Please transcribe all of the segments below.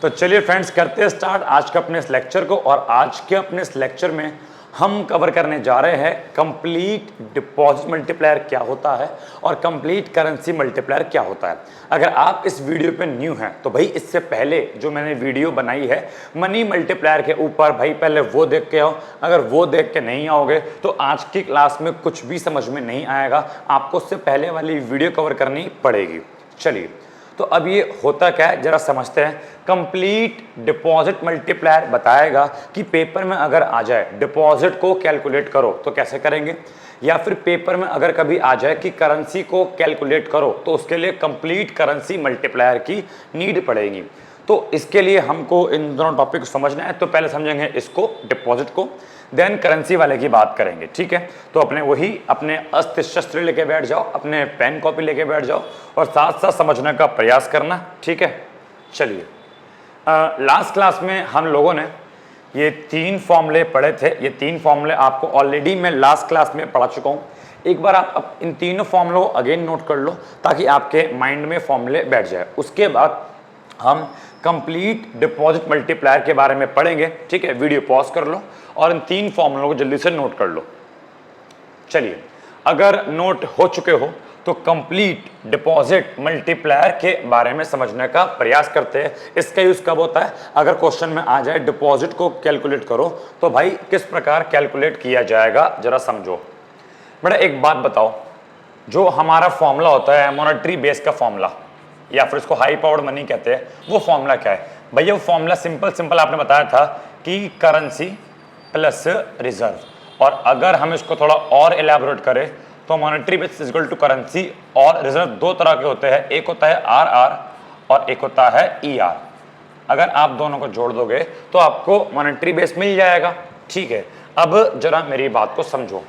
तो चलिए फ्रेंड्स करते हैं स्टार्ट आज के अपने इस लेक्चर को। और आज के अपने इस लेक्चर में हम कवर करने जा रहे हैं कंप्लीट डिपॉजिट मल्टीप्लायर क्या होता है और कंप्लीट करेंसी मल्टीप्लायर क्या होता है। अगर आप इस वीडियो पे न्यू हैं तो भाई इससे पहले जो मैंने वीडियो बनाई है मनी मल्टीप्लायर के ऊपर, भाई पहले वो देख के आओ। अगर वो देख के नहीं आओगे तो आज की क्लास में कुछ भी समझ में नहीं आएगा, आपको उससे पहले वाली वीडियो कवर करनी पड़ेगी। चलिए तो अब ये होता क्या है जरा समझते हैं। कंप्लीट डिपॉजिट मल्टीप्लायर बताएगा कि पेपर में अगर आ जाए डिपॉजिट को कैलकुलेट करो तो कैसे करेंगे, या फिर पेपर में अगर कभी आ जाए कि करेंसी को कैलकुलेट करो तो उसके लिए कंप्लीट करेंसी मल्टीप्लायर की नीड पड़ेगी। तो इसके लिए हमको इन दोनों टॉपिक को समझना है। तो पहले समझेंगे इसको डिपॉजिट को, देन करेंसी वाले की बात करेंगे, ठीक है। तो अपने अस्त्र शस्त्र लेके बैठ जाओ, अपने पेन कॉपी लेके बैठ जाओ और साथ साथ समझने का प्रयास करना, ठीक है। चलिए लास्ट क्लास में हम लोगों ने ये 3 फॉर्मूले पढ़े थे। ये 3 फॉर्मूले आपको ऑलरेडी मैं लास्ट क्लास में पढ़ा चुका हूँ। एक बार आप इन तीनों फॉर्मूलों को अगेन नोट कर लो ताकि आपके माइंड में फॉर्मूले बैठ जाए। उसके बाद हम कंप्लीट डिपॉजिट मल्टीप्लायर के बारे में पढ़ेंगे, ठीक है। वीडियो पॉज कर लो और इन 3 फॉर्मूलों को जल्दी से नोट कर लो। चलिए अगर नोट हो चुके हो तो कंप्लीट डिपॉजिट मल्टीप्लायर के बारे में समझने का प्रयास करते हैं। इसका यूज कब होता है, अगर क्वेश्चन में आ जाए डिपॉजिट को कैलकुलेट करो तो भाई किस प्रकार कैलकुलेट किया जाएगा जरा समझो। बेटा एक बात बताओ, जो हमारा फॉर्मूला होता है मॉनेटरी बेस का फॉर्मूला या फिर इसको हाई पावर्ड मनी कहते हैं, वो फॉर्मूला क्या है भैया? वो फॉर्मूला सिंपल आपने बताया था कि करेंसी प्लस रिजर्व। और अगर हम इसको थोड़ा और एलैबोरेट करें तो monetary base equal to currency और रिजर्व 2 तरह के होते हैं, एक होता है आरआर और एक होता है ईआर। अगर आप दोनों को जोड़ दोगे तो आपको मॉनेटरी बेस मिल जाएगा, ठीक है। अब जरा मेरी बात को समझो,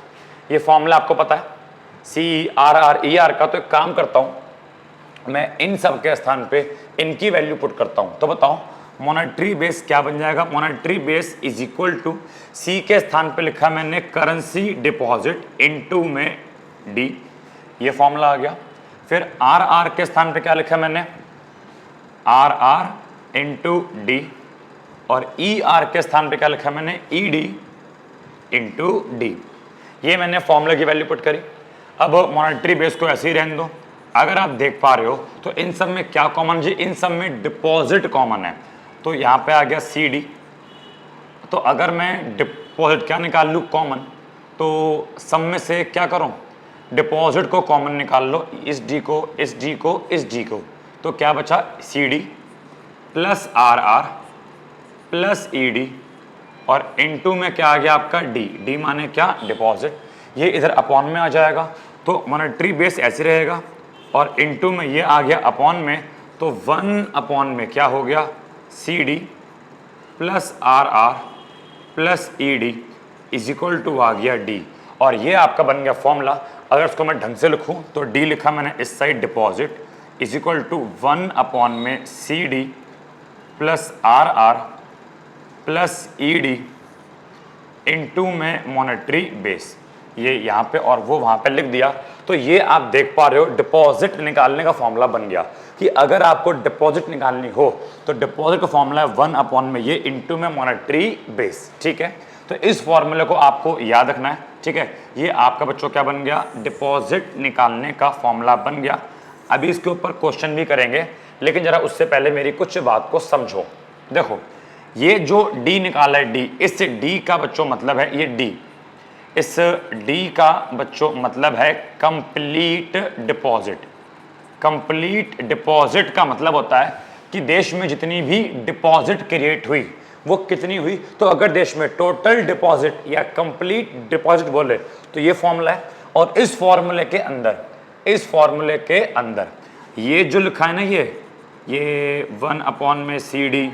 ये फॉर्मूला आपको पता है C R R E R का। तो एक काम करता हूं, मैं इन सब के स्थान पे इनकी वैल्यू पुट करता हूं। तो बताओ मॉनेटरी बेस क्या बन जाएगा? Monetary base is equal to C के स्थान पे लिखा मैंने करेंसी डिपॉजिट इनटू में डी, ये फॉर्मूला आ गया। फिर आर आर के स्थान पे क्या लिखा मैंने? R R into D. और ई आर के स्थान पे क्या लिखा मैंने? E D into D. ये मैंने फॉर्मूला की वैल्यू पुट करी। अब मॉनेटरी बेस को ऐसे ही रहने दो। अगर आप देख पा रहे हो तो इन सब में क्या कॉमन जी? इन सब में डिपॉजिट कॉमन है। तो यहाँ पे आ गया सी डी। तो अगर मैं डिपॉजिट क्या निकाल लूँ कॉमन, तो सब में से क्या करूँ? डिपॉजिट को कॉमन निकाल लो, इस डी को इस डी को इस डी को। तो क्या बचा? C D plus R R plus E D और इनटू में क्या आ गया आपका? डी। डी माने क्या? डिपॉजिट। ये इधर अपॉन में आ जाएगा तो मॉनेटरी बेस ऐसे रहेगा और इनटू में ये आ गया अपॉन में। तो 1 अपॉन में क्या हो गया? C D plus R R plus E D is equal to आ गया डी। और ये आपका बन गया फॉर्मूला। अगर इसको मैं ढंग से लिखूं तो डी लिखा मैंने इस side deposit is equal to 1 upon में C D plus R R plus E D into में मॉनेटरी बेस। ये यहाँ पे और वो वहाँ पे लिख दिया। तो ये आप देख पा रहे हो डिपॉजिट निकालने का फॉर्मूला बन गया कि अगर आपको डिपॉजिट निकालनी हो तो डिपॉजिट का फॉर्मूला है 1 अपॉन में ये इनटू में मॉनेटरी बेस, ठीक है। तो इस फॉर्मूले को आपको याद रखना है, ठीक है। ये आपका बच्चों क्या बन गया? डिपॉजिट निकालने का फॉर्मूला बन गया। अभी इसके ऊपर क्वेश्चन भी करेंगे, लेकिन जरा उससे पहले मेरी कुछ बात को समझो। देखो ये जो डी निकाला है, डी, इस डी का बच्चों मतलब है ये डी, इस डी का बच्चों मतलब है कंप्लीट डिपॉजिट। कंप्लीट डिपॉजिट का मतलब होता है कि देश में जितनी भी डिपॉजिट क्रिएट हुई वो कितनी हुई। तो अगर देश में टोटल डिपॉजिट या कंप्लीट डिपॉजिट बोले तो ये फॉर्मूला है। और इस फॉर्मूले के अंदर ये जो लिखा है ना, ये 1 अपॉन में सी डी,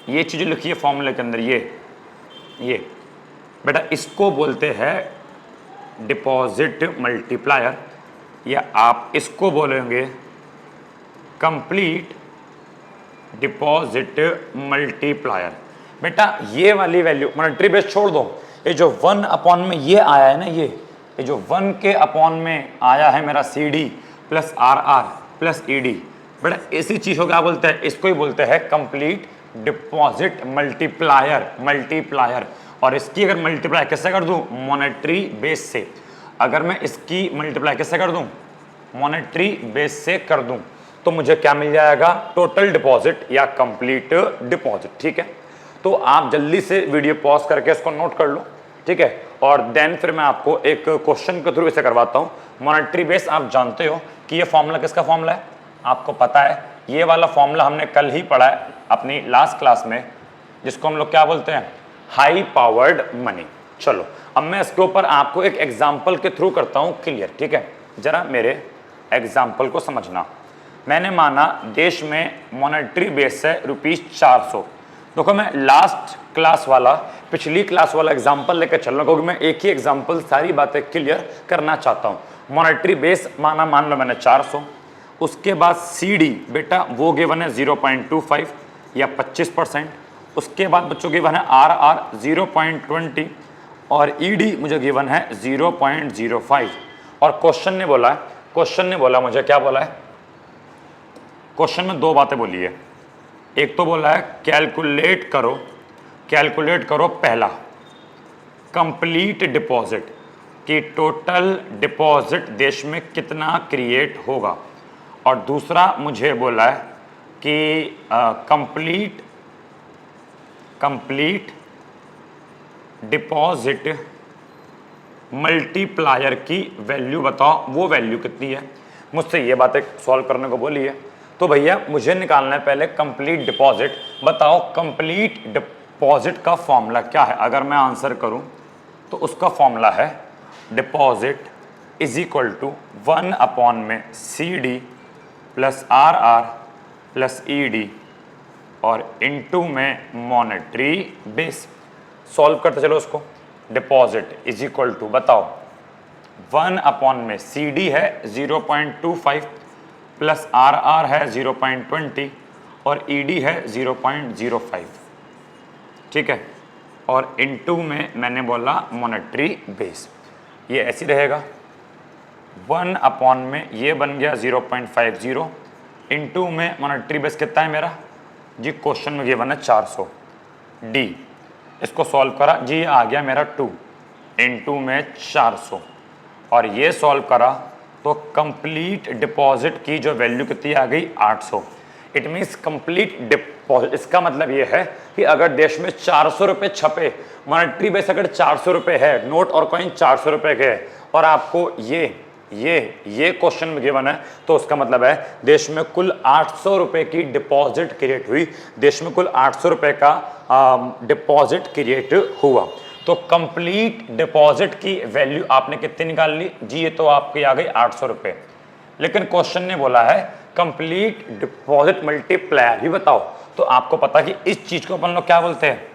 ये चीज लिखी है फॉर्मूले के अंदर, ये बेटा इसको बोलते हैं डिपॉजिट मल्टीप्लायर, या आप इसको बोलेंगे कंप्लीट डिपॉजिट मल्टीप्लायर। बेटा ये वाली वैल्यू मॉनेटरी बेस छोड़ दो, ये जो 1 अपॉन में ये आया है ना, ये जो 1 के अपॉन में आया है मेरा C D plus R R plus E D, बेटा इसी चीज को क्या बोलते हैं, इसको ही बोलते हैं कंप्लीट डिपॉजिट मल्टीप्लायर। और इसकी अगर मल्टीप्लाई कैसे कर दूं, मॉनेटरी बेस से। अगर मैं इसकी मल्टीप्लाई कैसे कर दूं, मॉनेटरी बेस से कर दूं, तो मुझे क्या मिल जाएगा, टोटल डिपॉजिट या कंप्लीट डिपॉजिट। ठीक है, तो आप जल्दी से वीडियो पॉज करके इसको नोट कर लो। ठीक है, और देन फिर मैं आपको एक क्वेश्चन के थ्रू इसे करवाता हूं। मॉनेटरी बेस आप जानते हो कि ये फॉर्मूला किसका फॉर्मूला है, आपको पता है ये वाला फॉर्मूला हमने कल ही पढ़ा है अपनी लास्ट क्लास में, जिसको हम लोग क्या बोलते हैं, हाई पावर्ड मनी। चलो अब मैं इसके ऊपर आपको एक एग्जाम्पल के थ्रू करता हूं क्लियर। ठीक है, जरा मेरे एग्जाम्पल को समझना। मैंने माना देश में मॉनेटरी बेस है ₹400। देखो मैं लास्ट क्लास वाला, पिछली क्लास वाला एग्जाम्पल लेकर चल रहा हूं, क्योंकि मैं एक ही एग्जाम्पल सारी बातें क्लियर करना चाहता हूं। मॉनेटरी बेस मान लो मैंने 400, उसके बाद CD बेटा वो गिवन है 0.25 या 25%। उसके बाद बच्चों गिवन है RR 0.20 और ED मुझे गिवन है 0.05। और क्वेश्चन ने बोला मुझे क्या बोला है, क्वेश्चन में दो बातें बोली है। एक तो बोला है कैलकुलेट करो पहला कंप्लीट डिपॉजिट कि टोटल डिपॉजिट देश में कितना क्रिएट होगा, और दूसरा मुझे बोला है कि कंप्लीट डिपॉजिट मल्टीप्लायर की वैल्यू बताओ, वो वैल्यू कितनी है। मुझसे ये बातें सॉल्व करने को बोली है। तो भैया मुझे निकालना है पहले कंप्लीट डिपॉजिट। बताओ कंप्लीट डिपॉजिट का फॉर्मूला क्या है। अगर मैं आंसर करूं तो उसका फॉर्मूला है deposit is equal to 1/CD plus RR plus ED और इनटू में मॉनेटरी बेस। सॉल्व करते चलो उसको। डिपॉजिट इज इक्वल टू बताओ 1/CD है 0.25 प्लस RR है 0.20 और ED है 0.05। ठीक है, और इनटू में मैंने बोला मॉनेटरी बेस। ये ऐसी रहेगा 1 में ये बन गया 0.50 इनटू में मॉनेटरी बेस कितना है मेरा जी, क्वेश्चन में गिवन है 400 D। इसको सॉल्व करा जी, ये आ गया मेरा 2 इनटू में 400 और ये सॉल्व करा तो कंप्लीट डिपॉजिट की जो वैल्यू कितनी आ गई 800। इट मीन्स कंप्लीट डिपॉजिट, इसका मतलब ये है कि अगर देश में 400 रुपये छपे, मॉनेटरी बेस अगर 400 रुपये है, नोट और कॉइन 400 रुपये के है, और आपको ये क्वेश्चन में गिवन है, तो उसका मतलब है देश में कुल 800 रुपये की डिपॉजिट क्रिएट हुई, देश में कुल 800 रुपये का डिपॉजिट क्रिएट हुआ। तो कंप्लीट डिपॉजिट की वैल्यू आपने कितनी निकाल ली जी, ये तो आपकी आ गई 800 रुपये। लेकिन क्वेश्चन ने बोला है कंप्लीट डिपॉजिट मल्टीप्लायर भी बताओ। तो आपको पता कि इस चीज को अपन लोग क्या बोलते हैं,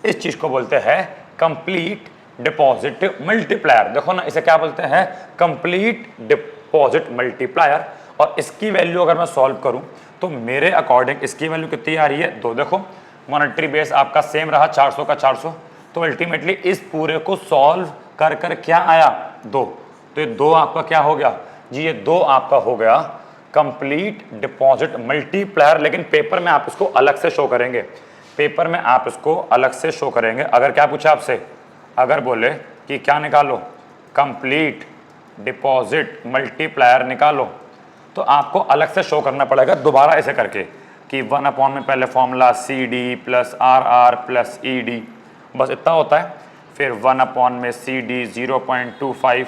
इस चीज को बोलते हैं कंप्लीट डिपॉजिट मल्टीप्लायर। देखो ना, इसे क्या बोलते हैं, कंप्लीट डिपॉजिट मल्टीप्लायर। और इसकी वैल्यू अगर मैं सॉल्व करूं तो मेरे अकॉर्डिंग इसकी वैल्यू कितनी आ रही है 2। देखो मॉनेटरी बेस आपका सेम रहा 400 का 400, तो अल्टीमेटली इस पूरे को सॉल्व कर क्या आया 2। तो ये 2 आपका क्या हो गया जी, ये 2 आपका हो गया कंप्लीट डिपॉजिट मल्टीप्लायर। लेकिन पेपर में आप इसको अलग से शो करेंगे, पेपर में आप इसको अलग से शो करेंगे। अगर क्या पूछा आपसे, अगर बोले कि क्या निकालो कंप्लीट डिपॉजिट मल्टीप्लायर निकालो, तो आपको अलग से शो करना पड़ेगा दोबारा ऐसे करके कि 1 में पहले formula CD plus RR plus ED, बस इतना होता है। फिर 1 में CD 0.25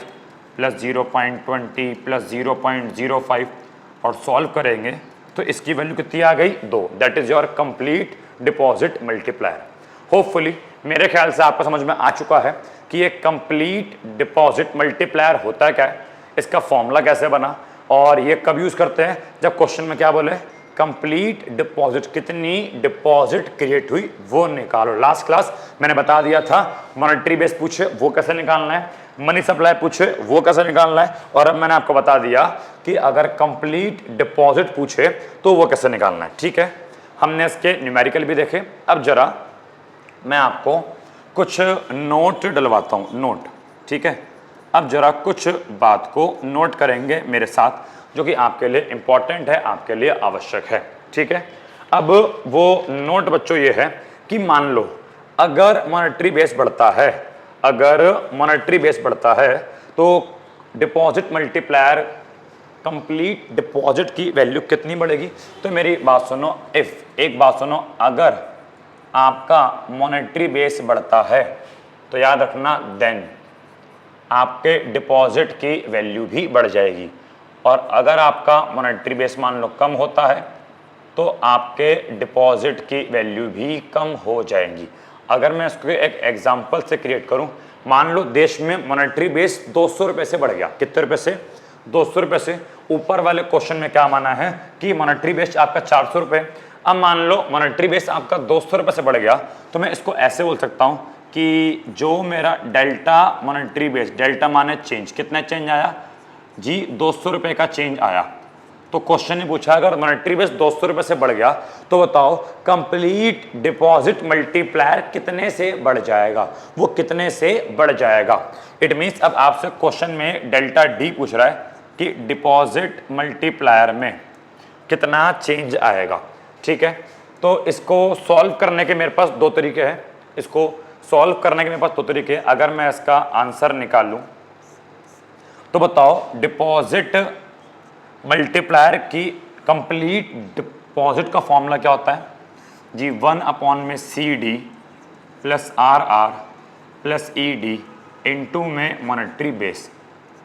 प्लस 0.20 प्लस 0.05 और सॉल्व करेंगे तो इसकी वैल्यू कितनी आ गई 2। That is your complete deposit multiplier. Hopefully मेरे ख्याल से आपको समझ में आ चुका है कि ये कंप्लीट डिपॉजिट मल्टीप्लायर होता है क्या है, इसका फॉर्मूला कैसे बना, और ये कब यूज करते हैं जब क्वेश्चन में क्या बोले कंप्लीट डिपॉजिट, कितनी डिपॉजिट क्रिएट हुई वो निकालो। लास्ट क्लास मैंने बता दिया था मॉनेटरी बेस पूछे वो कैसे निकालना है, मनी सप्लाई पूछे वो कैसे निकालना है, और अब मैंने आपको बता दिया कि अगर कंप्लीट डिपॉजिट पूछे तो वो कैसे निकालना है। ठीक है, हमने इसके न्यूमेरिकल भी देखे। अब जरा मैं आपको कुछ नोट डलवाता हूं, नोट। ठीक है, अब जरा कुछ बात को नोट करेंगे मेरे साथ, जो कि आपके लिए इंपॉर्टेंट है, आपके लिए आवश्यक है। ठीक है, अब वो नोट बच्चों ये है कि मान लो अगर मॉनेटरी बेस बढ़ता है, अगर मॉनेटरी बेस बढ़ता है तो डिपॉजिट मल्टीप्लायर कंप्लीट डिपॉजिट की वैल्यू कितनी बढ़ेगी। तो मेरी बात सुनो, इफ एक बात सुनो, अगर आपका मॉनेटरी बेस बढ़ता है तो याद रखना देन आपके डिपॉजिट की वैल्यू भी बढ़ जाएगी, और अगर आपका मॉनेटरी बेस मान लो कम होता है तो आपके डिपॉजिट की वैल्यू भी कम हो जाएगी। अगर मैं इसको एक एग्जांपल से क्रिएट करूं, मान लो देश में मॉनेटरी बेस 200 रुपए से बढ़ गया। कितने रुपए से? 200 रुपए से। ऊपर वाले क्वेश्चन में क्या माना है कि मॉनेटरी बेस आपका 400 रुपए। अब मान लो मॉनेटरी बेस आपका 200 रुपए से बढ़ गया, तो मैं इसको ऐसे बोल सकता हूं कि जो मेरा डेल्टा मॉनेटरी बेस, डेल्टा माने चेंज, कितना चेंज आया जी? 200 रुपए का चेंज आया। तो क्वेश्चन ने पूछा अगर मॉनेटरी बेस 200 रुपए से बढ़ गया तो बताओ कंप्लीट डिपॉजिट मल्टीप्लायर कितने से बढ़ जाएगा, वो कितने से बढ़ जाएगा। इट मींस अब आपसे क्वेश्चन में डेल्टा डी पूछ रहा है कि डिपॉजिट मल्टीप्लायर में कितना चेंज आएगा। ठीक है, तो इसको सॉल्व करने के मेरे पास दो तरीके हैं, इसको सॉल्व करने के मेरे पास दो तरीके हैं। अगर मैं इसका आंसर निकालूं तो बताओ डिपॉजिट मल्टीप्लायर की कंप्लीट डिपॉजिट का फॉर्मूला क्या होता है जी? 1 में C D plus R R plus E D into में मॉनेटरी बेस।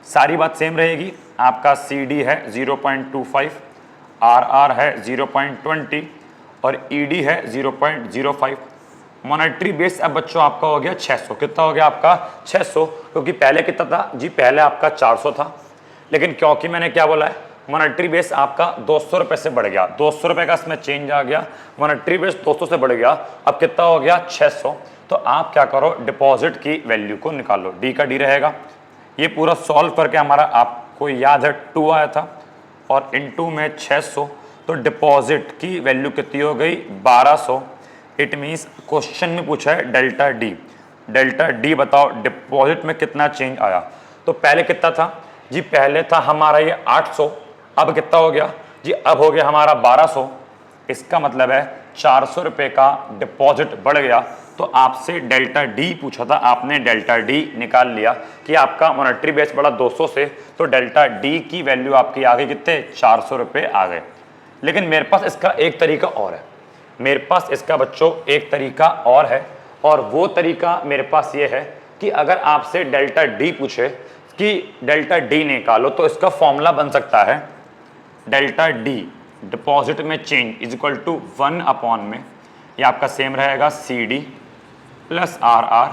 सारी बात सेम रहेगी। आपका सी डी है 0.25, आर आर है 0.20 और ई डी है 0.05। मॉनेटरी बेस अब बच्चों आपका हो गया 600। कितना हो गया आपका? 600। क्योंकि पहले कितना था जी? पहले आपका 400 था, लेकिन क्योंकि मैंने क्या बोला है, मॉनेटरी बेस आपका 200 रुपए से बढ़ गया, 200 रुपए का इसमें चेंज आ गया, मॉनेटरी बेस 200 से बढ़ गया, अब कितना हो गया? 600। तो आप क्या करो, डिपॉजिट की वैल्यू को निकालो, डी का डी रहेगा। ये पूरा सॉल्व करके हमारा आपको याद है 2 आया था और इनटू में 600, तो डिपॉजिट की वैल्यू कितनी हो गई? 1200। इट मीन्स क्वेश्चन में पूछा है डेल्टा डी, डेल्टा डी बताओ डिपॉजिट में कितना चेंज आया। तो पहले कितना था जी? पहले था हमारा ये 800, अब कितना हो गया जी? अब हो गया हमारा 1200। इसका मतलब है 400 रुपए का डिपॉजिट बढ़ गया। तो आपसे डेल्टा डी पूछा था, आपने डेल्टा डी निकाल लिया कि आपका मॉनेटरी बेस बढ़ा 200 से, तो डेल्टा डी की वैल्यू आपकी आ गई कितने? 400 रुपए आ गए। लेकिन मेरे पास इसका एक तरीका और है, मेरे पास इसका बच्चों एक तरीका और है, और वो तरीका मेरे पास ये है कि अगर आपसे डेल्टा डी पूछे कि डेल्टा डी निकालो, तो इसका फॉर्मूला बन सकता है डेल्टा डी डिपॉजिट में चेंज इज इक्वल टू 1 में, ये आपका सेम रहेगा C D plus R R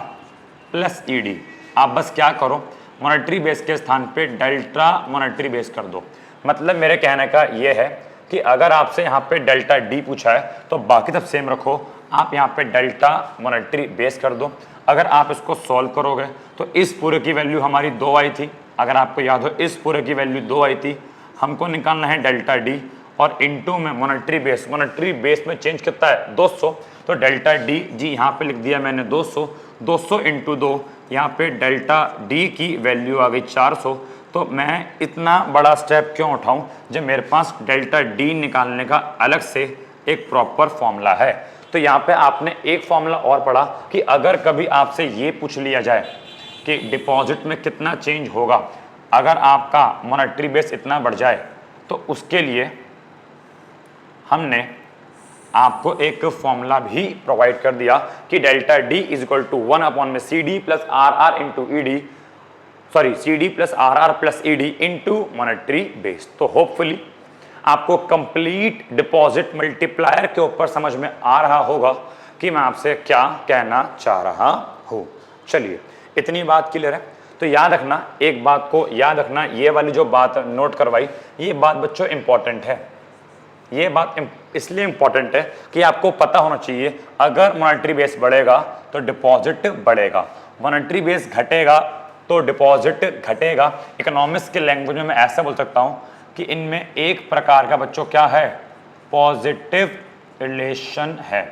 plus E D. आप बस क्या करो, मॉनेटरी बेस के स्थान पे डेल्टा मॉनेटरी बेस कर दो। मतलब मेरे कहने का ये है कि अगर आपसे यहाँ पे डेल्टा डी पूछा है तो बाकी सब सेम रखो, आप यहाँ पे डेल्टा मॉनेटरी बेस कर दो। अगर आप इसको सॉल्व करोगे तो इस पूरे की वैल्यू हमारी 2 आई थी, अगर आपको याद हो इस पूरे की वैल्यू 2 आई थी, हमको निकालना है डेल्टा डी और इनटू में मॉनेटरी बेस। मॉनेटरी बेस में चेंज कितना है? 200। तो डेल्टा डी जी यहाँ पे लिख दिया मैंने 200, 200 इंटू 2, यहाँ पे डेल्टा डी की वैल्यू आ गई 400। तो मैं इतना बड़ा स्टेप क्यों उठाऊं जब मेरे पास डेल्टा डी निकालने का अलग से एक प्रॉपर फॉर्मूला है। तो यहाँ पे आपने एक फॉर्मूला और पढ़ा कि अगर कभी आपसे ये पूछ लिया जाए कि डिपॉजिट में कितना चेंज होगा अगर आपका मॉनेटरी बेस इतना बढ़ जाए, तो उसके लिए हमने आपको एक फॉर्मूला भी प्रोवाइड कर दिया कि delta D is equal to 1 में C D plus R R into E D, sorry C D plus R R plus E D into monetary base. तो होपफुली आपको कंप्लीट डिपॉजिट मल्टीप्लायर के ऊपर समझ में आ रहा होगा कि मैं आपसे क्या कहना चाह रहा हूँ। चलिए, इतनी बात क्लियर है। तो याद रखना, एक बात को याद रखना, ये वाली जो बात नोट करवाई, ये बात बच्चों इंपॉर्टेंट है। ये बात इसलिए इंपॉर्टेंट है कि आपको पता होना चाहिए अगर मॉनेटरी बेस बढ़ेगा तो डिपॉजिट बढ़ेगा, मॉनेटरी बेस घटेगा तो डिपॉजिट घटेगा। इकोनॉमिक्स के लैंग्वेज में मैं ऐसा बोल सकता हूं कि इनमें एक प्रकार का बच्चों क्या है? पॉजिटिव रिलेशन है।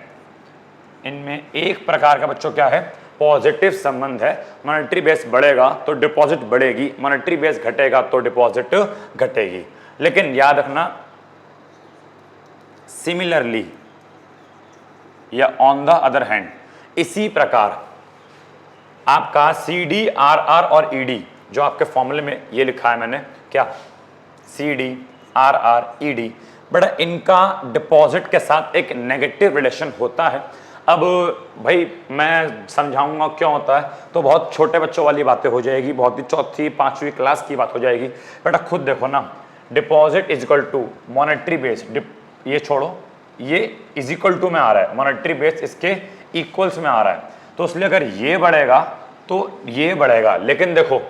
इनमें एक प्रकार का बच्चों क्या है? पॉजिटिव संबंध है। मॉनेटरी बेस बढ़ेगा तो डिपॉजिट बढ़ेगी, मॉनेटरी बेस घटेगा तो डिपॉजिट घटेगी। लेकिन याद रखना, सिमिलरली या ऑन द अदर हैंड, इसी प्रकार आपका CD, RR और ED जो आपके फॉर्मूले में ये लिखा है मैंने, क्या CD, RR, ED, बड़ा इनका डिपॉजिट के साथ एक नेगेटिव रिलेशन होता है। अब भाई मैं समझाऊंगा क्यों होता है तो बहुत छोटे बच्चों वाली बातें हो जाएगी, बहुत ही चौथी पांचवी क्लास की बात हो जाएगी। बेटा खुद देखो ना, deposit is equal to monetary base, ये छोड़ो, ये इज इक्वल टू में आ रहा है, मॉनेटरी बेस इसके इक्वल्स में आ रहा है, तो इसलिए अगर ये बढ़ेगा तो ये बढ़ेगा। लेकिन देखो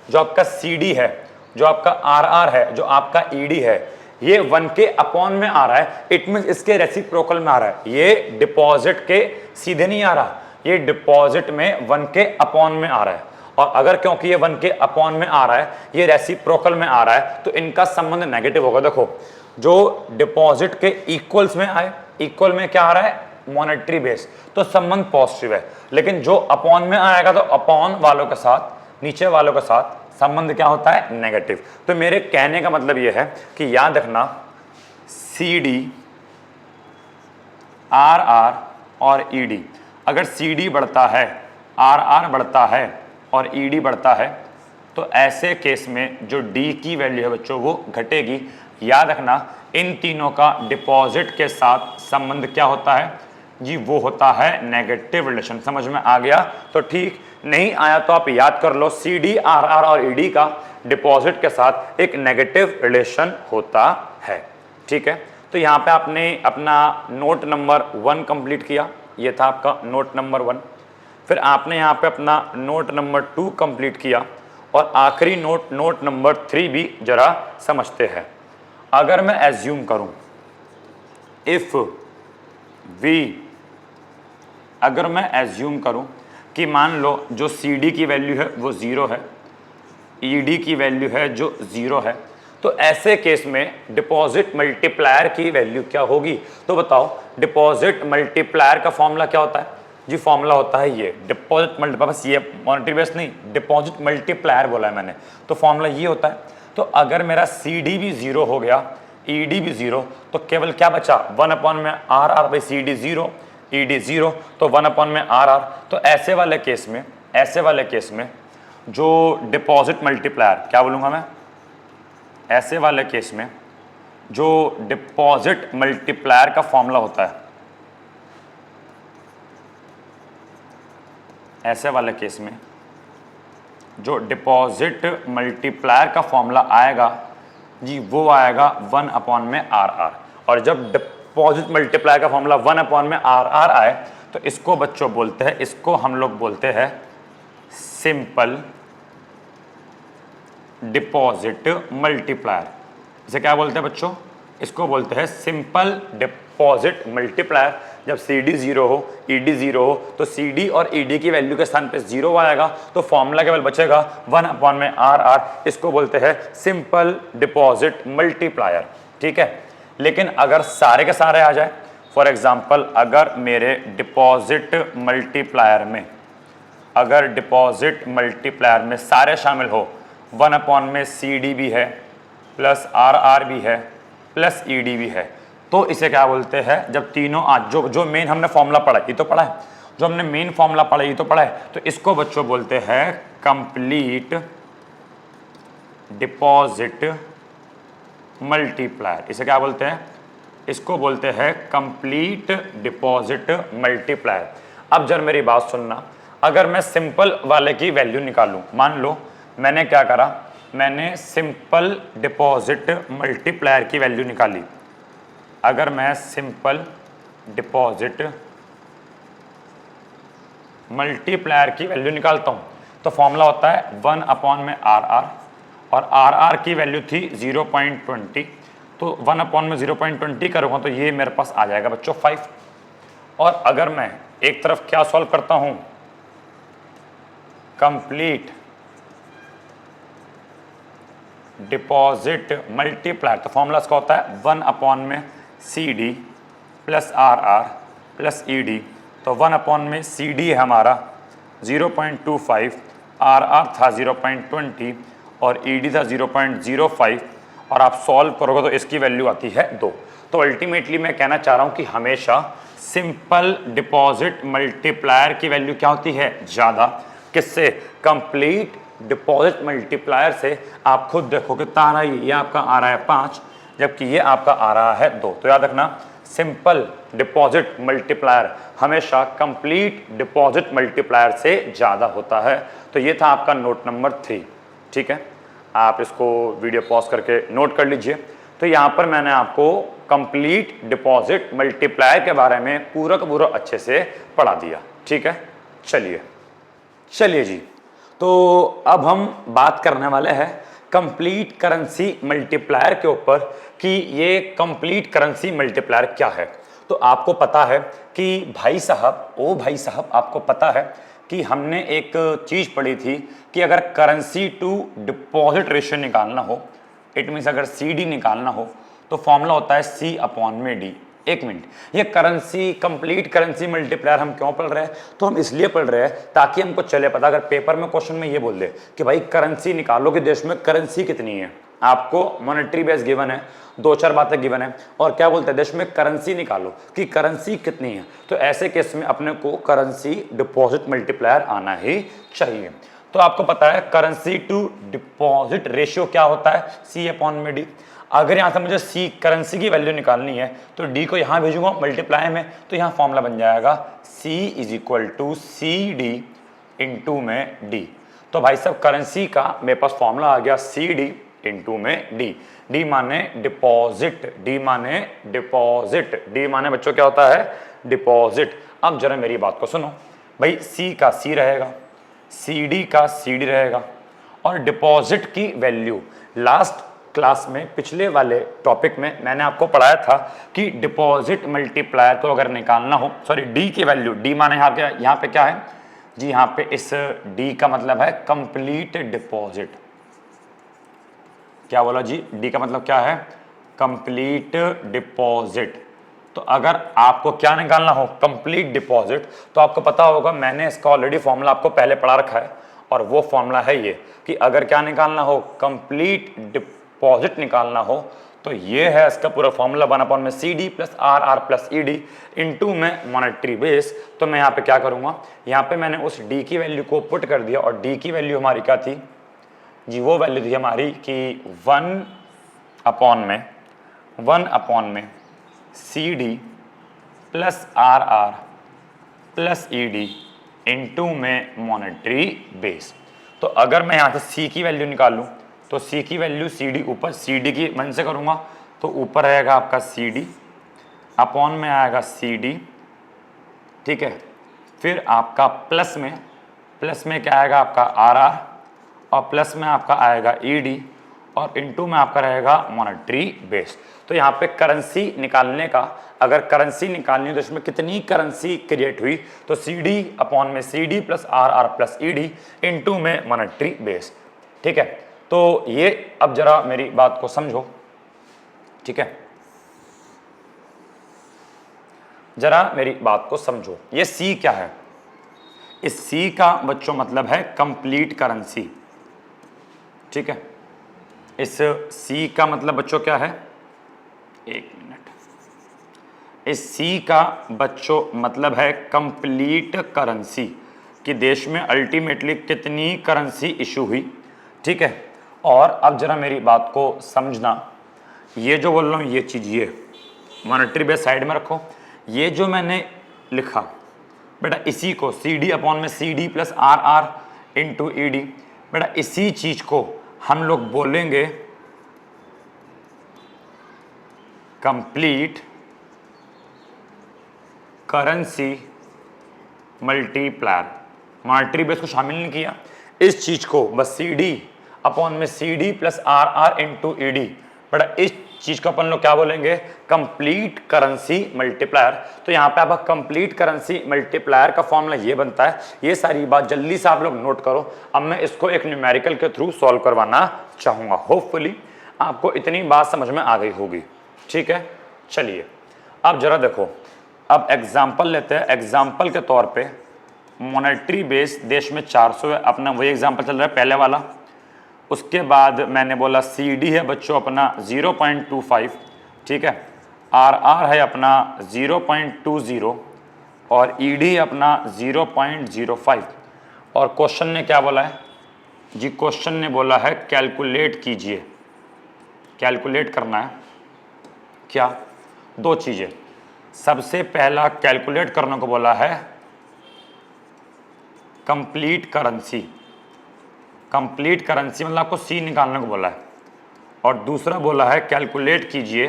जो आपका CD है, जो आपका RR है, जो आपका ED है, ये 1 के अपॉन में आ रहा है, इट मींस इसके रेसिप्रोकल में आ रहा है। ये डिपॉजिट के सीधे नहीं आ रहा, ये डिपॉजिट में 1 के अपॉन में आ रहा है। और अगर क्योंकि ये 1 के अपॉन में आ रहा है, ये रेसिप्रोकल में आ रहा है, तो इनका संबंध नेगेटिव होगा। देखो जो डिपॉजिट के इक्वल्स में आए, इक्वल में क्या आ रहा है, मॉनेटरी बेस, तो संबंध पॉजिटिव है। लेकिन जो अपॉन में आएगा तो अपॉन वालों के साथ, नीचे वालों के साथ संबंध क्या होता है, नेगेटिव। तो मेरे कहने का मतलब यह है कि याद रखना, CD, RR और ED, अगर CD बढ़ता है, RR बढ़ता है और ED बढ़ता है, तो ऐसे केस में जो D की वैल्यू है बच्चों वो घटेगी। याद रखना, इन तीनों का डिपॉजिट के साथ संबंध क्या होता है जी, वो होता है नेगेटिव रिलेशन। समझ में आ गया तो ठीक, नहीं आया तो आप याद कर लो, CD, RR और ED का डिपॉजिट के साथ एक नेगेटिव रिलेशन होता है। ठीक है, तो यहाँ पे आपने अपना नोट नंबर 1 कंप्लीट किया, ये था आपका नोट नंबर 1। फिर आपने यहाँ पे अपना नोट नंबर 2 कंप्लीट किया, और आखिरी नोट नंबर 3 भी जरा समझते हैं। अगर मैं एज्यूम करूं, इफ वी, अगर मैं एज्यूम करूं कि मान लो जो CD की वैल्यू है वो 0 है, ED की वैल्यू है जो 0 है, तो ऐसे केस में डिपॉजिट मल्टीप्लायर की वैल्यू क्या होगी। तो बताओ, डिपॉजिट मल्टीप्लायर का फॉर्मूला क्या होता है जी, फॉर्मूला होता है ये डिपॉजिट मल्टीप्लायर, बस ये मॉनेटरी बेस नहीं, डिपॉजिट मल्टीप्लायर बोला है मैंने, तो फॉर्मूला ये होता है। तो अगर मेरा CD भी 0 हो गया, ED भी 0, तो केवल क्या बचा, 1 अपॉन में RR बाई CD 0, ED 0, तो 1 अपॉन में RR। तो ऐसे वाले केस में जो डिपॉजिट मल्टीप्लायर, क्या बोलूँगा मैं, ऐसे वाले केस में जो डिपॉजिट मल्टीप्लायर का फॉर्मूला होता है, ऐसे वाले केस में जो डिपॉजिट मल्टीप्लायर का फॉर्मूला आएगा जी, वो आएगा 1 अपॉन में RR। और जब डिपॉजिट मल्टीप्लायर का फॉर्मूला 1 अपॉन में RR आए, तो इसको बच्चों बोलते हैं, इसको हम लोग बोलते हैं सिंपल डिपॉजिट मल्टीप्लायर। इसे क्या बोलते हैं बच्चों, इसको बोलते हैं सिंपल डिपॉजिट मल्टीप्लायर। जब CD 0 हो, ED 0 हो, तो CD और ED की वैल्यू के स्थान पे 0 आएगा, तो फॉर्मूला केवल बचेगा 1 अपॉन में RR। इसको बोलते हैं सिंपल डिपॉजिट मल्टीप्लायर। ठीक है, लेकिन अगर सारे के सारे आ जाए, फॉर एग्जांपल अगर मेरे डिपॉजिट मल्टीप्लायर में, अगर डिपॉजिट मल्टीप्लायर में सारे शामिल हो, 1 अपॉन में CD भी है, प्लस RR भी है, प्लस ED भी है, तो इसे क्या बोलते हैं, जब तीनों आज जो मेन हमने फॉर्मूला पढ़ा, ये तो पढ़ा है, जो हमने मेन फॉर्मूला पढ़ा ये तो पढ़ा है, तो इसको बच्चों बोलते हैं कंप्लीट डिपॉजिट मल्टीप्लायर। इसे क्या बोलते हैं, इसको बोलते हैं कंप्लीट डिपॉजिट मल्टीप्लायर। अब जब मेरी बात सुनना, अगर मैं सिंपल वाले की वैल्यू निकालूं, मान लो मैंने क्या करा, मैंने सिंपल डिपॉजिट मल्टीप्लायर की वैल्यू निकाली। अगर मैं सिंपल डिपॉजिट मल्टीप्लायर की वैल्यू निकालता हूँ, तो फॉर्मूला होता है 1 अपॉन में RR, और RR की वैल्यू थी 0.20, तो 1 अपॉन में 0.20 करूँगा तो ये मेरे पास आ जाएगा बच्चों 5। और अगर मैं एक तरफ क्या सॉल्व करता हूँ, कंप्लीट डिपॉजिट मल्टीप्लायर, तो फॉर्मूला इसका होता है 1 अपॉन में CD plus RR plus ED, तो 1 अपॉन में CD है हमारा 0.25, RR था 0.20 और ED था 0.05 और आप सॉल्व करोगे तो इसकी वैल्यू आती है 2। तो अल्टीमेटली मैं कहना चाह रहा हूँ कि हमेशा सिंपल डिपॉजिट मल्टीप्लायर की वैल्यू क्या होती है? ज़्यादा। किससे? कंप्लीट डिपॉजिट मल्टीप्लायर से। आप खुद देखो कितना आ रहा है, ये आपका आ रहा है 5 जबकि ये आपका आ रहा है 2। तो याद रखना सिंपल डिपॉजिट मल्टीप्लायर हमेशा कंप्लीट डिपॉजिट मल्टीप्लायर से ज़्यादा होता है। तो ये था आपका नोट नंबर 3। ठीक है, आप इसको वीडियो पॉज करके नोट कर लीजिए। तो यहाँ पर मैंने आपको कंप्लीट डिपॉजिट मल्टीप्लायर के बारे में पूरा का पूरा अच्छे से पढ़ा दिया। ठीक है, चलिए जी, तो अब हम बात करने वाले हैं कंप्लीट करेंसी मल्टीप्लायर के ऊपर कि ये कंप्लीट करेंसी मल्टीप्लायर क्या है। तो आपको पता है कि भाई साहब आपको पता है कि हमने एक चीज़ पढ़ी थी कि अगर करेंसी टू डिपॉजिट रेशियो निकालना हो, इट मीन्स अगर CD निकालना हो तो फॉर्मूला होता है C/D। एक मिनट, ये करेंसी कंप्लीट करेंसी मल्टीप्लायर हम क्यों पढ़ रहे हैं? तो हम इसलिए पढ़ रहे हैं ताकि हमको चले पता, अगर पेपर में क्वेश्चन में ये बोल दे कि भाई करेंसी निकालो कि देश में करेंसी कितनी है, आपको मॉनेटरी बेस गिवन है, 2-4 बातें गिवन है और क्या बोलते हैं देश में करेंसी निकालो कि करेंसी कितनी है। तो ऐसे केस में अपने को करेंसी डिपॉजिट मल्टीप्लायर आना ही चाहिए। तो आपको पता है करेंसी टू डिपॉजिट रेशियो क्या होता है? C/D। अगर यहाँ से मुझे C करेंसी की वैल्यू निकालनी है तो D को यहाँ भेजूंगा मल्टीप्लाई में, तो यहाँ फॉर्मूला बन जाएगा C = CD इंटू में D। तो भाई साहब करेंसी का मेरे पास फॉर्मूला आ गया CD इंटू में D। D माने डिपॉजिट, D माने बच्चों क्या होता है? डिपॉजिट। अब जरा मेरी बात को सुनो भाई, C का C रहेगा, CD का CD रहेगा और डिपॉजिट की वैल्यू लास्ट क्लास में पिछले वाले टॉपिक में मैंने आपको पढ़ाया था कि डिपॉजिट मल्टीप्लायर को अगर निकालना हो, सॉरी D की वैल्यू, D माने यहाँ पे क्या है जी? यहाँ पे इस D का मतलब है कंप्लीट डिपॉजिट। क्या बोला जी? D का मतलब क्या है? Complete deposit. तो अगर आपको क्या निकालना हो? Complete deposit. तो आपको पता होगा मैंने इसका ऑलरेडी फॉर्मूला आपको पहले पढ़ा रखा है और वो फॉर्मूला है ये कि अगर क्या निकालना हो? कंप्लीट डिपॉजिट निकालना हो तो ये है इसका पूरा फॉर्मूला 1/में CD + RR + ED इंटू में मॉनेटरी बेस। तो मैं यहाँ पे क्या करूँगा? यहाँ पे मैंने उस D की वैल्यू को पुट कर दिया और D की वैल्यू हमारी क्या थी जी? वो वैल्यू थी हमारी कि 1/में CD + RR + ED इंटू में मॉनेटरी बेस। तो अगर मैं यहाँ से C की वैल्यू निकालूँ तो C की वैल्यू CD ऊपर, CD की मन से करूँगा तो ऊपर रहेगा आपका CD अपॉन में आएगा CD। ठीक है, फिर आपका प्लस में क्या आएगा? आपका RR और प्लस में आपका आएगा ED और इनटू में आपका रहेगा मॉनेटरी बेस। तो यहाँ पे करेंसी निकालने का, अगर करेंसी निकालनी है तो इसमें कितनी करेंसी क्रिएट हुई? तो CD/में CD + RR + ED इनटू में मॉनेटरी बेस। ठीक है, तो ये अब जरा मेरी बात को समझो। ठीक है, जरा मेरी बात को समझो। ये C क्या है? इस C का बच्चों मतलब है कंप्लीट करेंसी। ठीक है, इस C का मतलब बच्चों क्या है? एक मिनट, इस C का बच्चों मतलब है कंप्लीट करेंसी कि देश में अल्टीमेटली कितनी करेंसी इशू हुई। ठीक है, और अब जरा मेरी बात को समझना, ये जो बोल रहा हूँ ये चीज़, ये मॉनेटरी बेस साइड में रखो। ये जो मैंने लिखा बेटा, इसी को CD/में CD + RR इंटू ED, बेटा इसी चीज़ को हम लोग बोलेंगे complete currency multiplier. Monetary base को शामिल नहीं किया, इस चीज को बस CD/में CD + RR इंटू ED, बेटा इस चीज को अपन लोग क्या बोलेंगे? Complete currency multiplier. तो यहाँ पे आपका कंप्लीट करेंसी मल्टीप्लायर का फॉर्मूला ये बनता है। ये सारी बात जल्दी से आप लोग नोट करो। अब मैं इसको एक न्यूमेरिकल के थ्रू सॉल्व करवाना चाहूंगा। होपफुली आपको इतनी बात समझ में आ गई होगी। ठीक है, चलिए अब जरा देखो, अब एग्जाम्पल लेते हैं। एग्जाम्पल के तौर पे मॉनेटरी बेस देश में 400 है, अपना वही एग्जांपल चल रहा है पहले वाला। उसके बाद मैंने बोला CD है बच्चों अपना 0.25, ठीक है। RR है अपना 0.20 और ED अपना 0.05। और क्वेश्चन ने क्या बोला है जी? क्वेश्चन ने बोला है कैलकुलेट कीजिए। कैलकुलेट करना है क्या? दो चीज़ें। सबसे पहला कैलकुलेट करने को बोला है कंप्लीट करेंसी। कंप्लीट करेंसी मतलब आपको C निकालने को बोला है। और दूसरा बोला है कैलकुलेट कीजिए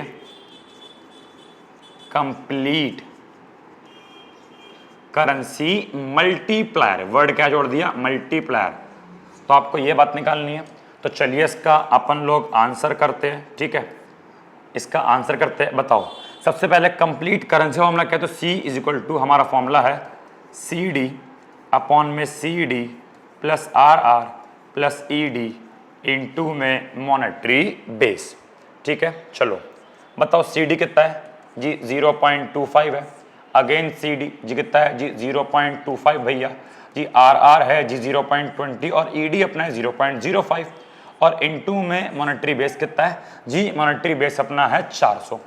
कंप्लीट करेंसी मल्टीप्लायर। वर्ड क्या जोड़ दिया? मल्टीप्लायर। तो आपको ये बात निकालनी है। तो चलिए इसका अपन लोग आंसर करते हैं, ठीक है। इसका आंसर करते हैं। बताओ सबसे पहले कंप्लीट करेंसी फॉर्मूला क्या है? तो C इज इक्वल टू हमारा फॉर्मूला है CD अपॉन में CD plus RR plus ED into में मॉनेटरी बेस, ठीक है। चलो बताओ CD कितना है जी? 0.25 है। अगेन CD जी कितना है जी? 0.25 भैया जी। RR है जी 0.20 और ED अपना है 0.05 और इनटू में मॉनेटरी बेस कितना है जी? मॉनेटरी बेस अपना है 400,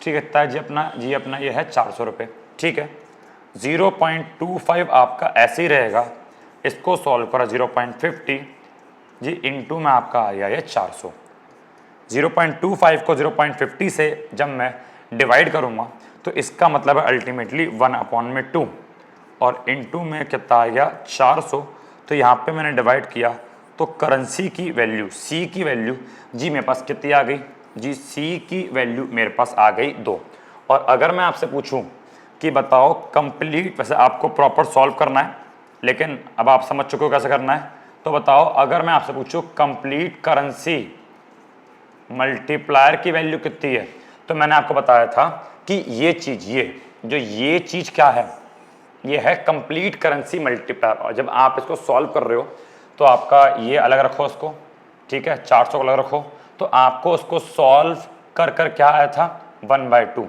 ठीक है। कितना है जी अपना? जी अपना ये है 400 रुपये, ठीक है। 0.25 आपका ऐसे ही रहेगा। इसको सॉल्व करा 0.50 जी इंटू में आपका आ गया ये 400। 0.25 को 0.50 से जब मैं डिवाइड करूँगा तो इसका मतलब है अल्टीमेटली 1/2 और इनटू में कितना आ गया? 400। तो यहाँ पे मैंने डिवाइड किया तो करेंसी की वैल्यू C की वैल्यू जी मेरे पास कितनी आ गई जी? C की वैल्यू मेरे पास आ गई 2। और अगर मैं आपसे पूछूं कि बताओ कंप्लीट, वैसे आपको प्रॉपर सॉल्व करना है लेकिन अब आप समझ चुके हो कैसे करना है। तो बताओ अगर मैं आपसे पूछूं कंप्लीट करेंसी मल्टीप्लायर की वैल्यू कितनी है, तो मैंने आपको बताया था कि ये चीज़, ये चीज़ क्या है? ये है कंप्लीट करेंसी मल्टीप्लायर। और जब आप इसको सॉल्व कर रहे हो तो आपका ये अलग रखो उसको, ठीक है, 400 को अलग रखो। तो आपको उसको सॉल्व कर क्या आया था? 1/2।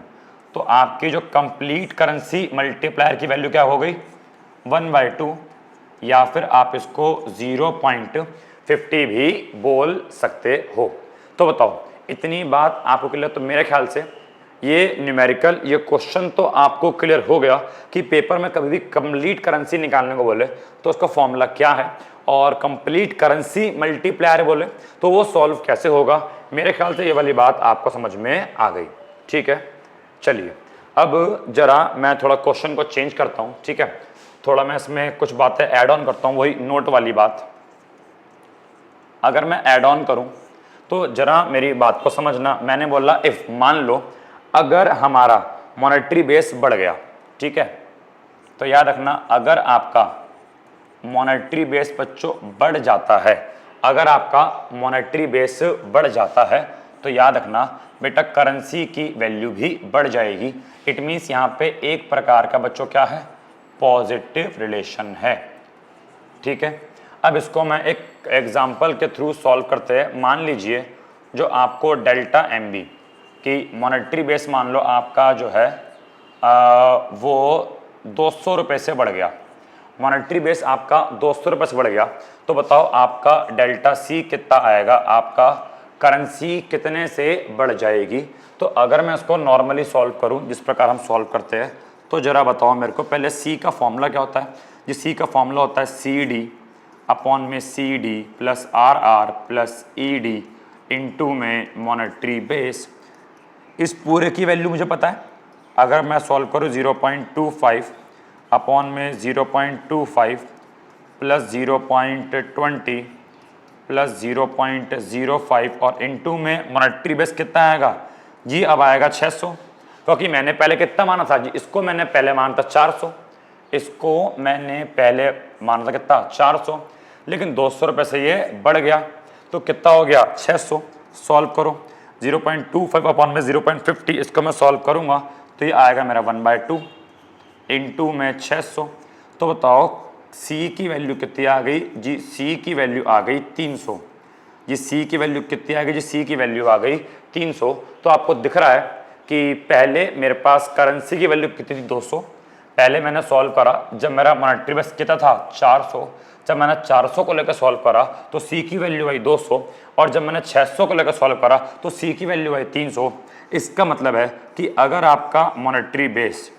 तो आपकी जो कंप्लीट करेंसी मल्टीप्लायर की वैल्यू क्या हो गई? 1/2, या फिर आप इसको 0.50 भी बोल सकते हो। तो बताओ इतनी बात आपको क्लियर? तो मेरे ख्याल से ये न्यूमेरिकल, ये क्वेश्चन तो आपको क्लियर हो गया कि पेपर में कभी भी कंप्लीट करेंसी निकालने को बोले तो उसका फॉर्मूला क्या है और कंप्लीट करेंसी मल्टीप्लायर बोले तो वो सॉल्व कैसे होगा। मेरे ख्याल से ये वाली बात आपको समझ में आ गई, ठीक है। चलिए अब जरा मैं थोड़ा क्वेश्चन को चेंज करता हूँ, ठीक है। थोड़ा मैं इसमें कुछ बातें ऐड ऑन करता हूँ, वही नोट वाली बात। अगर मैं ऐड ऑन करूँ तो जरा मेरी बात को समझना। मैंने बोला इफ, मान लो अगर हमारा मॉनेटरी बेस बढ़ गया, ठीक है। तो याद रखना अगर आपका मॉनेटरी बेस बच्चों बढ़ जाता है, अगर आपका मॉनेटरी बेस बढ़ जाता है तो याद रखना बेटा करेंसी की वैल्यू भी बढ़ जाएगी। इट मीन्स यहाँ पे एक प्रकार का बच्चों क्या है? पॉजिटिव रिलेशन है, ठीक है। अब इसको मैं एक एग्जाम्पल के थ्रू सॉल्व करते हैं। मान लीजिए जो आपको डेल्टा MB की मॉनेटरी बेस मान लो आपका जो है वो 200 रुपये से बढ़ गया। मॉनेटरी बेस आपका 200 रुपये से बढ़ गया तो बताओ आपका डेल्टा C कितना आएगा? आपका करेंसी कितने से बढ़ जाएगी? तो अगर मैं इसको नॉर्मली सॉल्व करूं जिस प्रकार हम सॉल्व करते हैं तो जरा बताओ मेरे को पहले C का फॉर्मूला क्या होता है? जी C का फॉर्मूला होता है CD अपॉन में CD plus RR plus ED into में मॉनेटरी बेस। इस पूरे की वैल्यू मुझे पता है। अगर मैं सॉल्व करूँ 0.25 अपॉन में 0.25 प्लस 0.20 प्लस 0.05 और इनटू में मॉनेटरी बेस कितना आएगा जी? अब आएगा 600, क्योंकि मैंने पहले कितना माना था जी? इसको मैंने पहले माना था 400, इसको मैंने पहले माना था कितना? 400, लेकिन 200 रुपये से ये बढ़ गया तो कितना हो गया? 600। सॉल्व करो 0.25 अपॉन में 0.50, इसको मैं सॉल्व करूँगा तो ये आएगा मेरा 1/2 इंटू में 600। तो बताओ C की वैल्यू कितनी आ गई जी? C की वैल्यू आ गई 300 जी। C की वैल्यू कितनी आ गई जी? C की वैल्यू आ गई 300। तो आपको दिख रहा है कि पहले मेरे पास करेंसी की वैल्यू कितनी थी? 200। पहले मैंने सॉल्व करा जब मेरा मॉनेटरी बेस कितना था 400, जब मैंने 400 को लेकर सॉल्व करा तो सी की वैल्यू आई 200, और जब मैंने 600 को लेकर सॉल्व करा तो सी की वैल्यू आई 300। इसका मतलब है कि अगर आपका मॉनेटरी बेस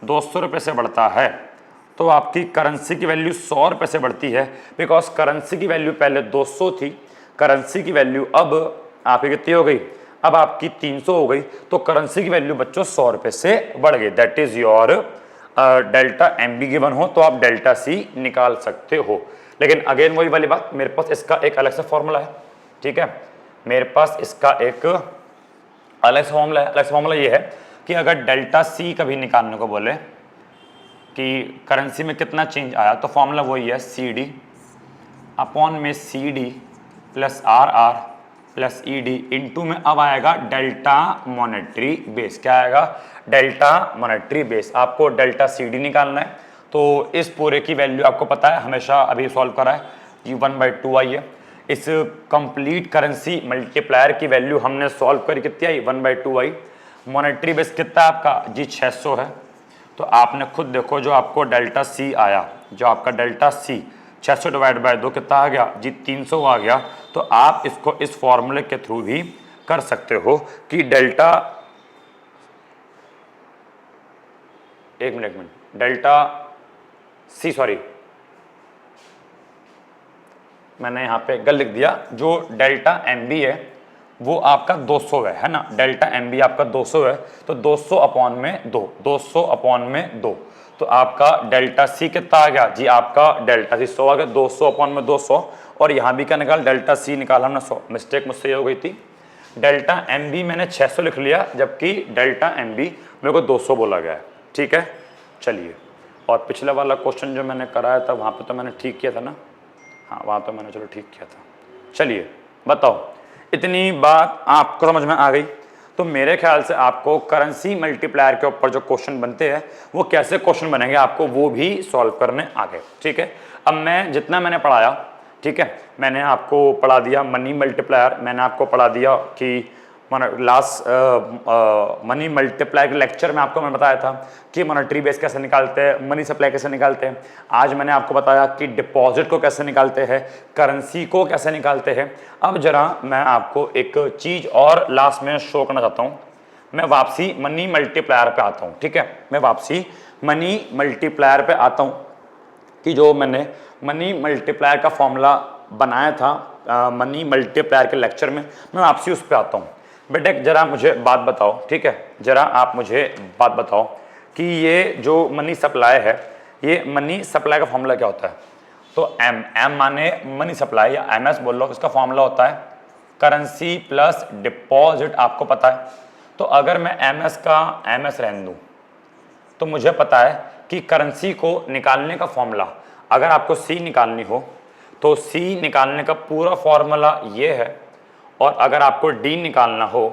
200 रुपये से बढ़ता है तो आपकी करेंसी की वैल्यू 100 रुपये से बढ़ती है, बिकॉज करेंसी की वैल्यू पहले 200 थी, करेंसी की वैल्यू अब आपकी कितनी हो गई, अब आपकी 300 हो गई, तो करेंसी की वैल्यू बच्चों 100 रुपये से बढ़ गई। That is your delta M B given हो तो आप डेल्टा सी निकाल सकते हो। लेकिन अगेन वही वाली बात, मेरे पास इसका एक अलग से फॉर्मूला है, ठीक है, मेरे पास इसका एक अलग से फॉर्मूला है। अलग से फॉर्मूला ये है कि अगर डेल्टा सी कभी निकालने को बोले कि करेंसी में कितना चेंज आया, तो फॉर्मूला वही है सी डी अपॉन में C D plus R R plus E D into में अब आएगा डेल्टा मॉनेटरी बेस। क्या आएगा, डेल्टा मॉनेटरी बेस। आपको डेल्टा सी डी निकालना है, तो इस पूरे की वैल्यू आपको पता है, हमेशा अभी सॉल्व करा है कि 1/2 आई है। इस कंप्लीट करेंसी मल्टीप्लायर की वैल्यू हमने सॉल्व करी, कितनी आई 1/2 आई। मॉनेटरी बेस कितना है आपका जी 600 है, तो आपने खुद देखो जो आपको डेल्टा सी आया, जो आपका डेल्टा सी 600 डिवाइड बाय 2 कितना आ गया जी 300 आ गया। तो आप इसको इस फॉर्मूले के थ्रू भी कर सकते हो कि डेल्टा, एक मिनट डेल्टा सी, सॉरी मैंने यहाँ पे गलत लिख दिया, जो डेल्टा एम बी है वो आपका 200 है ना, डेल्टा एम बी आपका 200 है, तो 200 अपॉन में 2, 200 अपॉन में 2, तो आपका डेल्टा सी कितना आ गया जी, आपका डेल्टा सी 100 आ गया। 200 अपॉन में 200, और यहाँ भी क्या निकाल, डेल्टा सी निकाला हमने 100, मिस्टेक मुझसे ये हो गई थी। डेल्टा एम बी मैंने 600 लिख लिया, जबकि डेल्टा एम बी मेरे को 200 बोला गया है, ठीक है। चलिए, और पिछला वाला क्वेश्चन जो मैंने कराया था वहाँ पे तो मैंने ठीक किया था ना, हाँ वहाँ तो मैंने चलो ठीक किया था। चलिए बताओ, इतनी बात आपको समझ में आ गई, तो मेरे ख्याल से आपको करेंसी मल्टीप्लायर के ऊपर जो क्वेश्चन बनते हैं वो कैसे क्वेश्चन बनेंगे आपको वो भी सॉल्व करने आ गए, ठीक है। अब मैं जितना मैंने पढ़ाया, ठीक है, मैंने आपको पढ़ा दिया मनी मल्टीप्लायर, मैंने आपको पढ़ा दिया कि लास्ट मनी मल्टीप्लायर के लेक्चर में आपको मैं बताया था कि मॉनेटरी बेस कैसे निकालते हैं, मनी सप्लाई कैसे निकालते हैं। आज मैंने आपको बताया कि डिपॉजिट को कैसे निकालते हैं, करेंसी को कैसे निकालते हैं। अब जरा मैं आपको एक चीज़ और लास्ट में शो करना चाहता हूँ। मैं वापसी मनी मल्टीप्लायर पे आता हूँ, ठीक है, मैं वापसी मनी मल्टीप्लायर पे आता हूँ कि जो मैंने मनी मल्टीप्लायर का फॉर्मूला बनाया था मनी मल्टीप्लायर के लेक्चर में, मैं वापसी उस पर आता हूँ। बेटे जरा मुझे बात बताओ, ठीक है, जरा आप मुझे बात बताओ कि ये जो मनी सप्लाई है, ये मनी सप्लाई का फॉर्मूला क्या होता है। तो एम माने मनी सप्लाई या एमएस बोल लो, इसका फॉर्मूला होता है करेंसी प्लस डिपॉजिट, आपको पता है। तो अगर मैं एमएस का एमएस रहने दूँ तो मुझे पता है कि करेंसी को निकालने का फॉर्मूला, अगर आपको सी निकालनी हो तो सी निकालने का पूरा फॉर्मूला ये है, और अगर आपको डी निकालना हो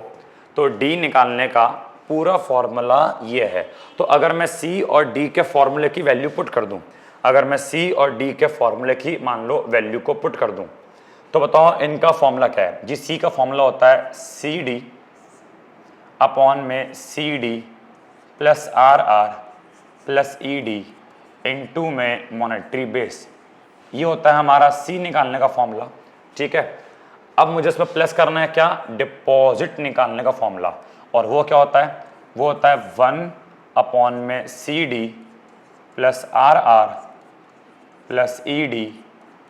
तो डी निकालने का पूरा फॉर्मूला ये है। तो अगर मैं सी और डी के फॉर्मूले की वैल्यू पुट कर दूं, अगर मैं सी और डी के फॉर्मूले की मान लो वैल्यू को पुट कर दूं, तो बताओ इनका फॉर्मूला क्या है जी। सी का फॉर्मूला होता है सी डी अपॉन में C D plus R R plus E D into में मॉनेटरी बेस, ये होता है हमारा सी निकालने का फॉर्मूला, ठीक है। अब मुझे इसमें प्लस करना है क्या, डिपॉजिट निकालने का फॉर्मूला, और वो क्या होता है, वो होता है 1 अपॉन में C D plus R R plus E D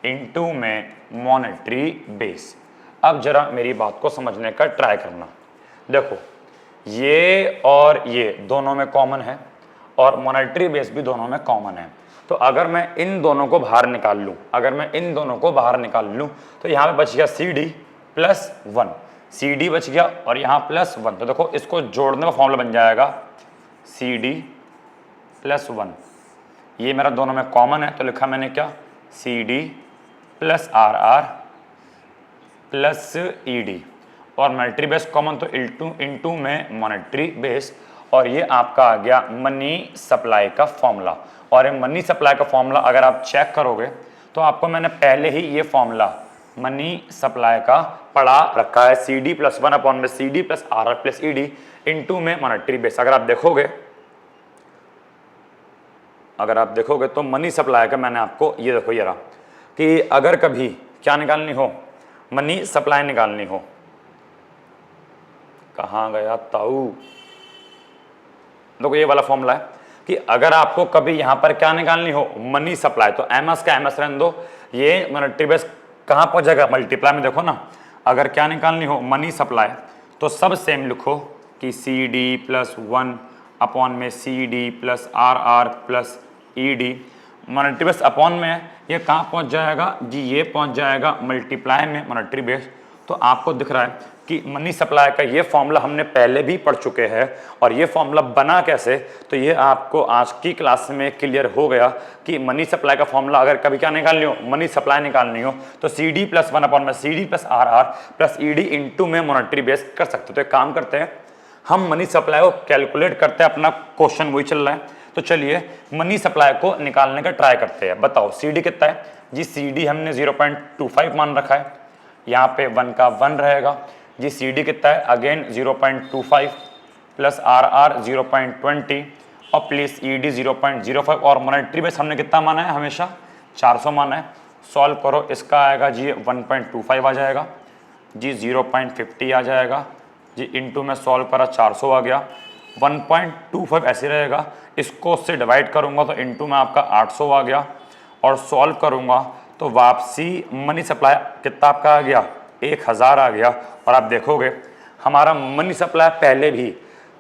into में मॉनेटरी बेस। अब जरा मेरी बात को समझने का ट्राई करना। देखो ये और ये दोनों में कॉमन है, और मॉनेटरी बेस भी दोनों में कॉमन है। तो अगर मैं इन दोनों को बाहर निकाल लूँ, अगर मैं इन दोनों को बाहर निकाल लूँ तो यहाँ पे बच गया C D plus 1, C D बच गया और यहाँ प्लस 1। तो देखो इसको जोड़ने का फॉर्मूला बन जाएगा सी डी प्लस 1, ये मेरा दोनों में कॉमन है, तो लिखा मैंने क्या C D plus R R plus E D, और मॉनेटरी बेस कॉमन तो इंटू में मॉनेटरी बेस, और ये आपका आ गया मनी सप्लाई का फॉर्मूला। और ये मनी सप्लाई का फॉर्मूला अगर आप चेक करोगे तो आपको मैंने पहले ही ये फॉर्मूला मनी सप्लाई का पढ़ा रखा है, सी डी प्लस 1 अपॉन में C D plus R R plus E D into में मॉनेटरी बेस। अगर आप देखोगे अगर आप देखोगे तो मनी सप्लाई का मैंने आपको ये देखो ये रहा कि अगर कभी क्या निकालनी हो, मनी सप्लाई निकालनी हो, कहाँ गया ताऊ, देखो ये वाला फॉर्मूला है कि अगर आपको कभी यहां पर क्या निकालनी हो, मनी सप्लाई, तो एमएस का एमएस रहने दो, ये मल्टी बेस कहां पहुंच जाएगा, मल्टीप्लाई में देखो ना, अगर क्या निकालनी हो मनी सप्लाई तो सब सेम लिखो कि सी डी प्लस 1 अपॉन में C D plus R R plus E D, multi base upon में ये कहाँ पहुंच जाएगा जी, ये पहुंच जाएगा मल्टीप्लाई में मल्टी बेस। तो आपको दिख रहा है कि मनी सप्लाई का ये फॉर्मूला हमने पहले भी पढ़ चुके हैं, और ये फॉर्मूला बना कैसे, तो ये आपको आज की क्लास में क्लियर हो गया कि मनी सप्लाई का फॉर्मूला अगर कभी क्या निकालनी हो, मनी सप्लाई निकालनी हो, तो सी डी प्लस 1 अपॉन में C D plus R R plus E D into में मॉनेटरी बेस कर सकते हो। तो एक काम करते हैं, हम मनी सप्लाई को कैलकुलेट करते हैं, अपना क्वेश्चन वही चल रहा है, तो चलिए मनी सप्लाई को निकालने का ट्राई करते हैं। बताओ सी डी कितना है जी, सी डी हमने 0.25 मान रखा है, यहाँ पे 1 का 1 रहेगा जी, सी डी कितना है अगेन 0.25 प्लस आर आर 0.20 और प्लस ई डी 0.05, और मॉनेटरी बेस हमने कितना माना है, हमेशा 400 माना है। सॉल्व करो, इसका आएगा जी 1.25 आ जाएगा जी, 0.50 आ जाएगा जी, इंटू में सॉल्व करा 400 आ गया, 1.25 ऐसे रहेगा, इसको उससे डिवाइड करूंगा तो इंटू में आपका 800 आ गया, और सॉल्व करूंगा तो वापसी मनी सप्लाई कितना आपका आ गया 1000 आ गया। और आप देखोगे हमारा मनी सप्लाई पहले भी,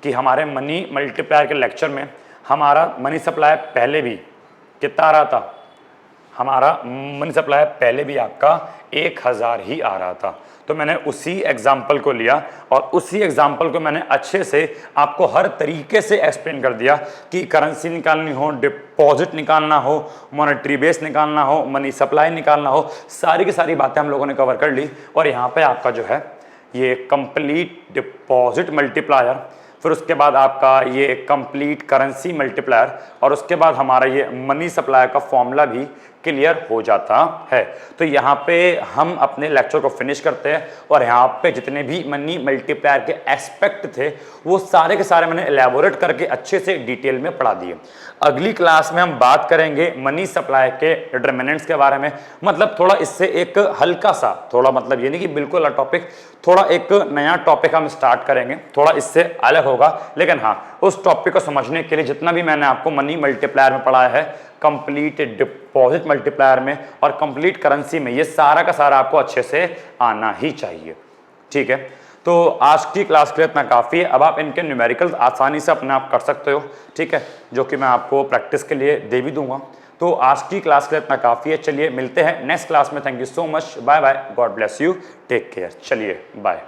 कि हमारे मनी मल्टीप्लायर के लेक्चर में हमारा मनी सप्लाई पहले भी कितना आ रहा था, हमारा मनी सप्लाई पहले भी आपका 1000 ही आ रहा था। तो मैंने उसी एग्जाम्पल को लिया और उसी एग्जाम्पल को मैंने अच्छे से आपको हर तरीके से एक्सप्लेन कर दिया कि करेंसी निकालनी हो, डिपॉजिट निकालना हो, मॉनेटरी बेस निकालना हो, मनी सप्लाई निकालना हो, सारी की सारी बातें हम लोगों ने कवर कर ली। और यहाँ पे आपका जो है ये कंप्लीट डिपॉजिट मल्टीप्लायर, फिर उसके बाद आपका ये कंप्लीट करेंसी मल्टीप्लायर, और उसके बाद हमारा ये मनी सप्लाई का फॉर्मूला भी क्लियर हो जाता है। तो यहाँ पे हम अपने लेक्चर को फिनिश करते हैं, और यहाँ पे जितने भी मनी मल्टीप्लायर के एस्पेक्ट थे वो सारे के सारे मैंने एलैबोरेट करके अच्छे से डिटेल में पढ़ा दिए। अगली क्लास में हम बात करेंगे मनी सप्लाई के डिटरमिनेंट्स के बारे में, मतलब थोड़ा इससे एक हल्का सा, थोड़ा मतलब ये नहीं कि बिल्कुल टॉपिक, थोड़ा एक नया टॉपिक हम स्टार्ट करेंगे, थोड़ा इससे अलग होगा, लेकिन हाँ उस टॉपिक को समझने के लिए जितना भी मैंने आपको मनी मल्टीप्लायर में पढ़ाया है, कंप्लीट डिपॉजिट मल्टीप्लायर में और कंप्लीट करेंसी में, ये सारा का सारा आपको अच्छे से आना ही चाहिए। ठीक है, तो आज की क्लास के लिए इतना काफ़ी है। अब आप इनके न्यूमेरिकल्स आसानी से अपने आप कर सकते हो, ठीक है, जो कि मैं आपको प्रैक्टिस के लिए दे भी दूंगा। तो आज की क्लास के लिए इतना काफ़ी है। चलिए मिलते हैं नेक्स्ट क्लास में। Thank you so much, bye bye, God bless you, take care, चलिए बाय।